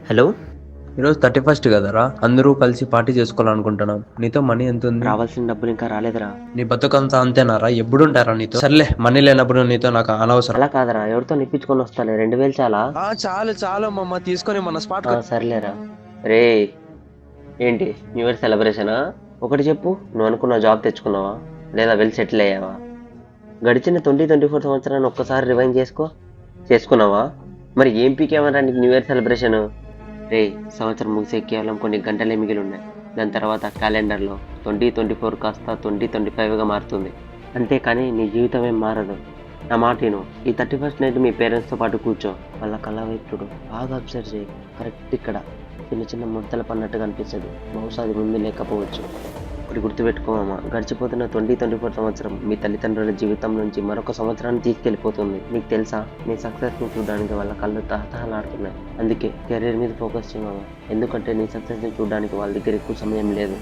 Hello. ఈరోజు 31st కదరా, అందరూ కలిసి పార్టీ చేసుకోవాలనుకుంటున్నాం. నీతో మనీ ఎంత ఉంది? రావాల్సిన డబ్బులు ఇంకా రాలేదురా. నీ బతుకంతా అంతేనారా? ఎప్పుడుంటారా నీతో? సర్లే, మనీ లేనప్పుడు నీతో నాకు అనవసరం. అలా కాదరా, ఎవరితో నిప్పించుకొని వస్తాలే. 2000 చాలా? చాలు చాలు మమ్మ, తీసుకొని మన స్పాట్ సర్లేరా. రే, ఏంటి న్యూ ఇయర్ సెలబ్రేషనా? ఒకటి చెప్పు, నువ్వు అనుకున్న జాబ్ తెచ్చుకున్నావా లేదా వెళ్ళి సెటిల్ అయ్యావా? గడిచిన 2024 సంవత్సరాన్ని ఒక్కసారి రివైండ్ చేసుకున్నావా? మరి ఏం పీకేమరా నీకు న్యూ ఇయర్ సెలబ్రేషన్? రే, సంవత్సరం ముగిసే కేవలం కొన్ని గంటలే మిగిలి ఉన్నాయి. దాని తర్వాత క్యాలెండర్లో 2024 కాస్త 2025గా మారుతుంది. అంతేకాని నీ జీవితం ఏం మారదు. నా మాట విను. ఈ 31st నైట్ మీ పేరెంట్స్తో పాటు కూర్చో. వాళ్ళ కళ్ళ వైపు చూడు, బాగా అబ్జర్వ్ చేయి. కరెక్ట్ ఇక్కడ చిన్న చిన్న ముడతలు పన్నట్టుగా అనిపిస్తుంది. బహుశా అది ముందు లేకపోవచ్చు. ఒకటి గుర్తుపెట్టుకోమా, గడిచిపోతున్న 2024 సంవత్సరం మీ తల్లిదండ్రుల జీవితం నుంచి మరొక సంవత్సరాన్ని తీసుకెళ్ళిపోతుంది. నీకు తెలుసా, నీ సక్సెస్ని చూడడానికి వాళ్ళ కళ్ళు తహతహలాడుతున్నాయి. అందుకే కెరీర్ మీద ఫోకస్ చేయమా, ఎందుకంటే నీ సక్సెస్ని చూడడానికి వాళ్ళ దగ్గర ఎక్కువ సమయం లేదు.